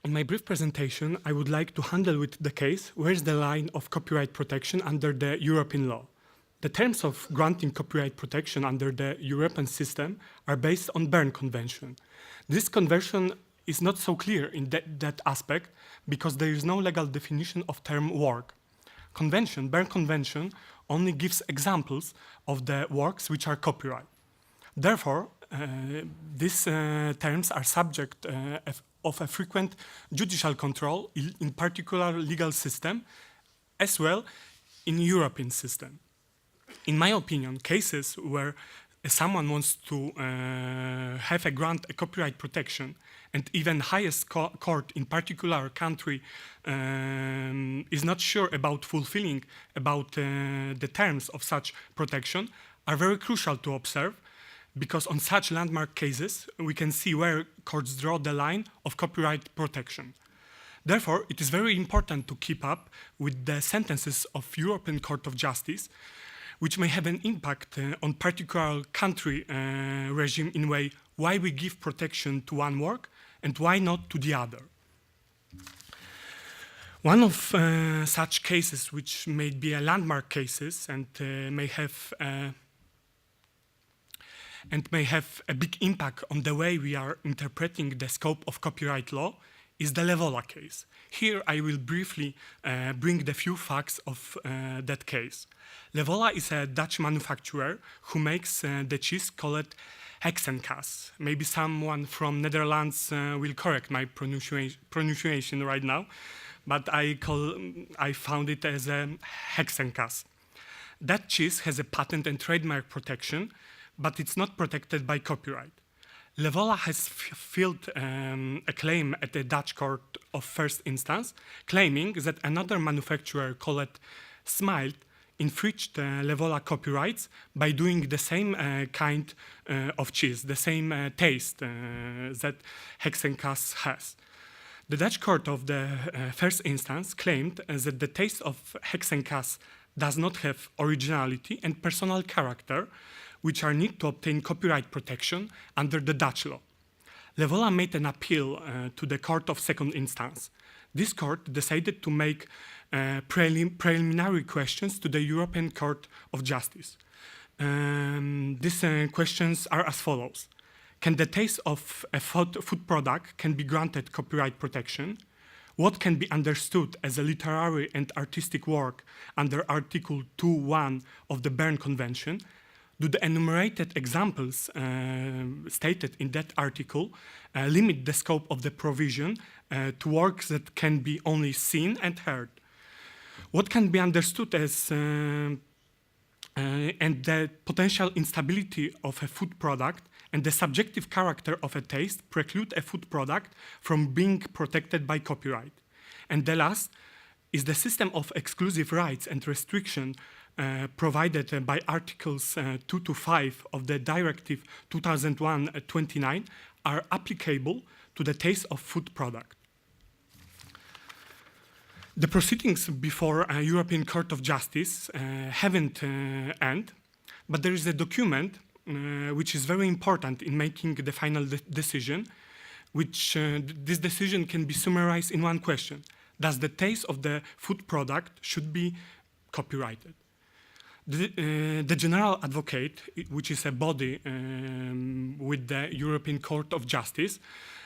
In my brief presentation, I would like to handle with the case where is the line of copyright protection under the European law. The terms of granting copyright protection under the European system are based on Berne Convention. This convention is not so clear in that aspect because there is no legal definition of term work. Berne Convention only gives examples of the works which are copyright. Therefore, these terms are subject of a frequent judicial control, in particular legal system, as well in European system. In my opinion, cases where someone wants to have a grant a copyright protection and even highest court in particular country is not sure about fulfilling about the terms of such protection are very crucial to observe, because on such landmark cases we can see where courts draw the line of copyright protection. Therefore, it is very important to keep up with the sentences of European Court of Justice, which may have an impact on particular country regime in way why we give protection to one work and why not to the other. One of such cases which may be a landmark cases and may have a big impact on the way we are interpreting the scope of copyright law is the Levola case. Here I will briefly bring the few facts of that case. Levola is a Dutch manufacturer who makes the cheese called Hexenkaas. Maybe someone from Netherlands will correct my pronunciation right now, but I found it as a Hexenkaas. That cheese has a patent and trademark protection, but it's not protected by copyright. Levola has filed a claim at the Dutch court of first instance, claiming that another manufacturer called Smiled infringed Levola copyrights by doing the same kind of cheese, the same taste that Hexenkaas has. The Dutch court of the first instance claimed that the taste of Hexenkaas does not have originality and personal character, which are needed to obtain copyright protection under the Dutch law. Levola made an appeal to the court of second instance. This court decided to make preliminary questions to the European Court of Justice. These questions are as follows. Can the taste of a food product can be granted copyright protection? What can be understood as a literary and artistic work under Article 2.1 of the Berne Convention? Do the enumerated examples stated in that article limit the scope of the provision to works that can be only seen and heard? What can be understood as and the potential instability of a food product and the subjective character of a taste preclude a food product from being protected by copyright? And the last is the system of exclusive rights and restriction provided by Articles 2 to 5 of the Directive 2001/29 are applicable to the taste of food product. The proceedings before a European Court of Justice haven't ended, but there is a document which is very important in making the final decision, which this decision can be summarized in one question. Does the taste of the food product should be copyrighted? The General Advocate, which is a body with the European Court of Justice,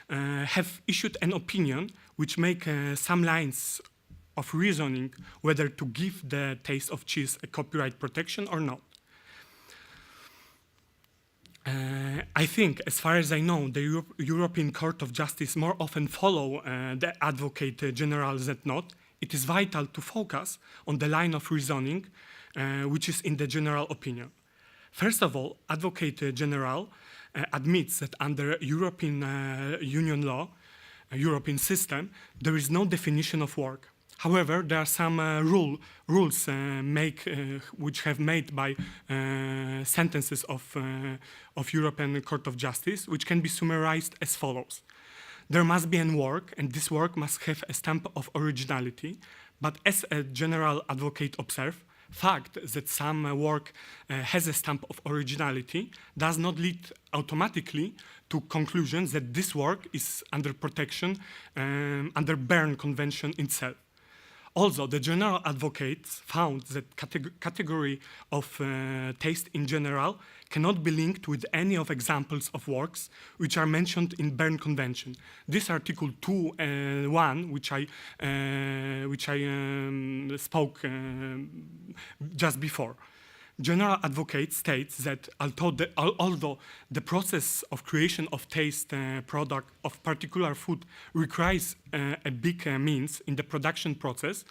have issued an opinion which make some lines of reasoning whether to give the taste of cheese a copyright protection or not. I think, as far as I know, the European Court of Justice more often follow the Advocate General than not. It is vital to focus on the line of reasoning which is in the general opinion. First of all, Advocate General admits that under European Union law, European system, there is no definition of work. However, there are some rules which have made by sentences of European Court of Justice, which can be summarized as follows. There must be a work, and this work must have a stamp of originality, but as a general advocate observed, fact that some work has a stamp of originality does not lead automatically to conclusions that this work is under protection under Berne Convention itself. Also, the general advocates found that category of taste in general cannot be linked with any of examples of works which are mentioned in Berne Convention. This Article 2.1, which I spoke just before. General advocate states that although the process of creation of taste product of particular food requires a big means in the production process,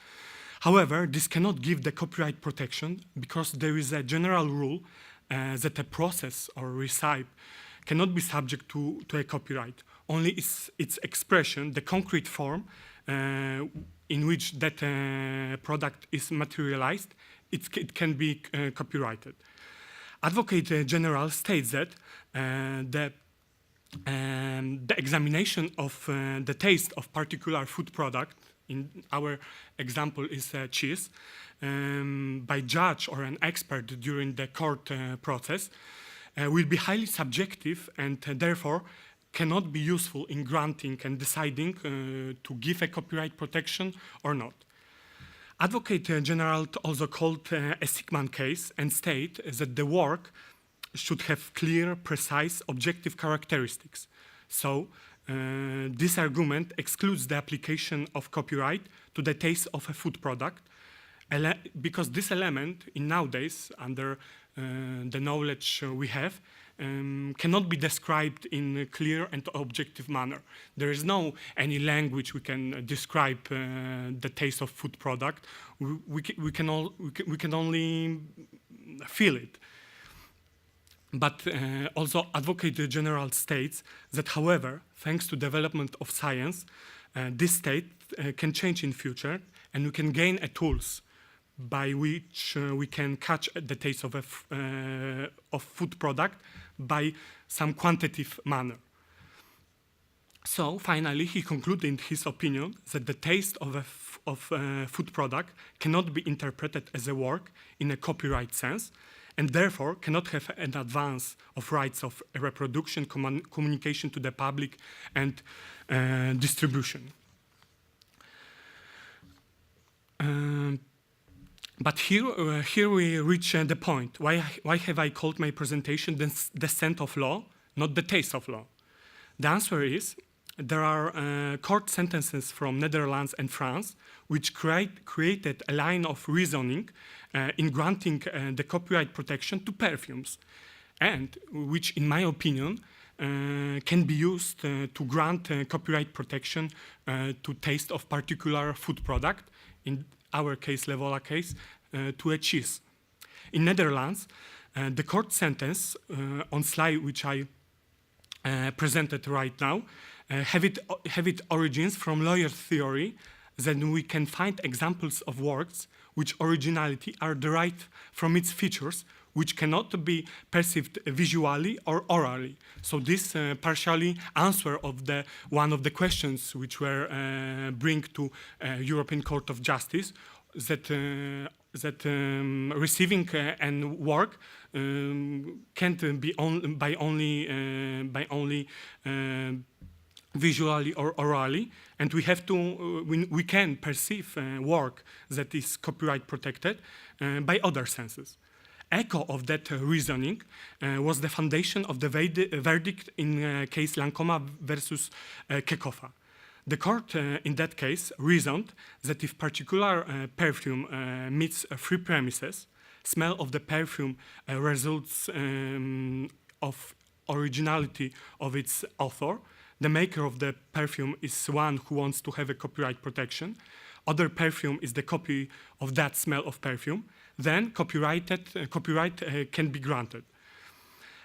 however, this cannot give the copyright protection because there is a general rule that a process or recipe cannot be subject to a copyright. Only its expression, the concrete form in which that product is materialized, it can be copyrighted. Advocate General states that the examination of the taste of particular food product, in our example is cheese, by judge or an expert during the court process will be highly subjective and therefore cannot be useful in granting and deciding to give a copyright protection or not. Advocate General also called a Sigman case and state that the work should have clear, precise, objective characteristics. So this argument excludes the application of copyright to the taste of a food product because this element in nowadays, under the knowledge we have, cannot be described in a clear and objective manner. There is no any language we can describe the taste of food product. We can only feel it. But also Advocate General states that, however, thanks to development of science, this state can change in future, and we can gain tools by which we can catch the taste of food product by some quantitative manner. So finally, he concluded in his opinion that the taste of a food product cannot be interpreted as a work in a copyright sense, and therefore cannot have an advance of rights of reproduction, communication to the public, and distribution. But here we reach the point. Why have I called my presentation the Descent of Law, not the Taste of Law? The answer is there are court sentences from Netherlands and France which created a line of reasoning in granting the copyright protection to perfumes, and which, in my opinion, can be used to grant copyright protection to taste of particular food product, in our case, Levola case, to a cheese. In Netherlands, the court sentence on slide which I presented right now have its origins from lawyer theory. Then we can find examples of works which originality are derived from its features, which cannot be perceived visually or orally. So this partially answer of one of the questions which were bring to European Court of Justice, that receiving and work can't be by only visually or orally, and we have to we can perceive work that is copyright protected by other senses. Echo of that reasoning was the foundation of the verdict in case Lancoma versus Kekofa. The court in that case reasoned that if particular perfume meets three premises, smell of the perfume results of originality of its author, the maker of the perfume is one who wants to have a copyright protection, other perfume is the copy of that smell of perfume, then copyright can be granted.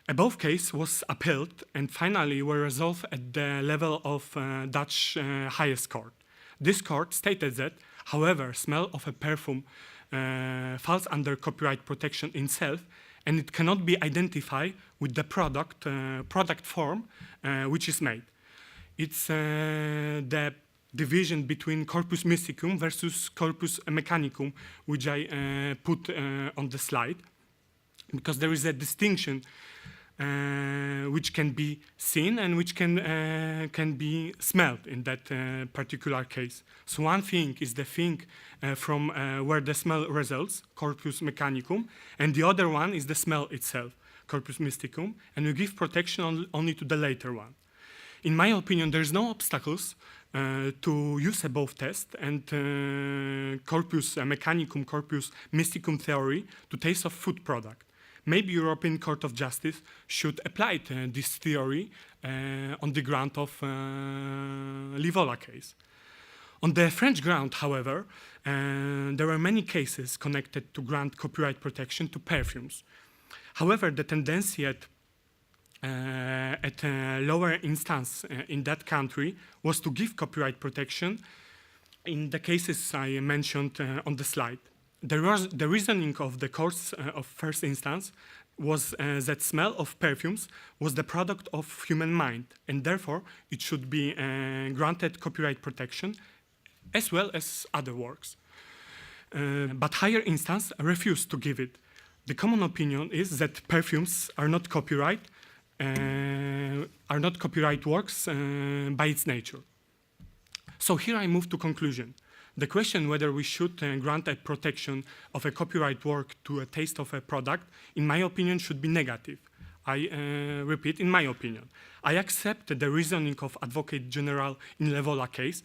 Above case was appealed and finally were resolved at the level of Dutch highest court. This court stated that, however, smell of a perfume falls under copyright protection itself, and it cannot be identified with the product form which is made. It's the division between corpus mysticum versus corpus mechanicum, which I put on the slide, because there is a distinction which can be seen and which can be smelled in that particular case. So one thing is the thing from where the smell results, corpus mechanicum, and the other one is the smell itself, corpus mysticum, and we give protection only to the later one. In my opinion, there's no obstacles to use a both test and corpus mechanicum, corpus mysticum theory to taste of food product. Maybe European Court of Justice should apply this theory on the ground of Livola case. On the French ground, however, there are many cases connected to grant copyright protection to perfumes. However, the tendency at a lower instance in that country was to give copyright protection in the cases I mentioned on the slide. The reasoning of the courts of first instance was that smell of perfumes was the product of human mind, and therefore it should be granted copyright protection as well as other works. But higher instance refused to give it. The common opinion is that perfumes are not copyright works by its nature. So here I move to conclusion. The question whether we should grant a protection of a copyright work to a taste of a product, in my opinion, should be negative. I repeat, in my opinion. I accept the reasoning of Advocate General in Livola case,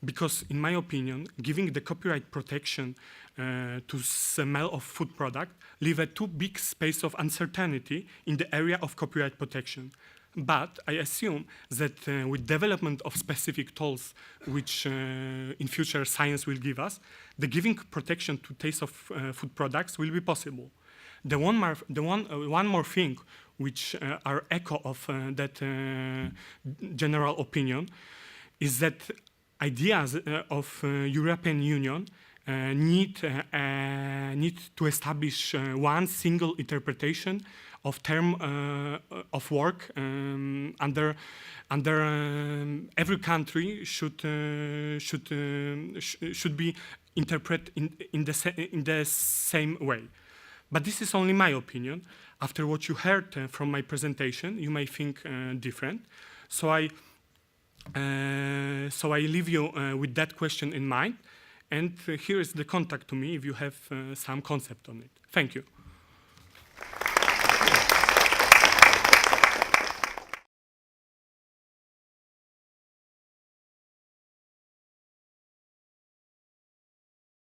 because in my opinion, giving the copyright protection to smell of food product leave a too big space of uncertainty in the area of copyright protection. But I assume that with development of specific tools, which in future science will give us, the giving protection to taste of food products will be possible. One more thing, which are echo of that general opinion, is that ideas of European Union need to establish one single interpretation of term of work under every country should be interpreted in the same way. But this is only my opinion. After what you heard from my presentation, you may think different. So I leave you with that question in mind. And here is the contact to me if you have some concept on it. Thank you.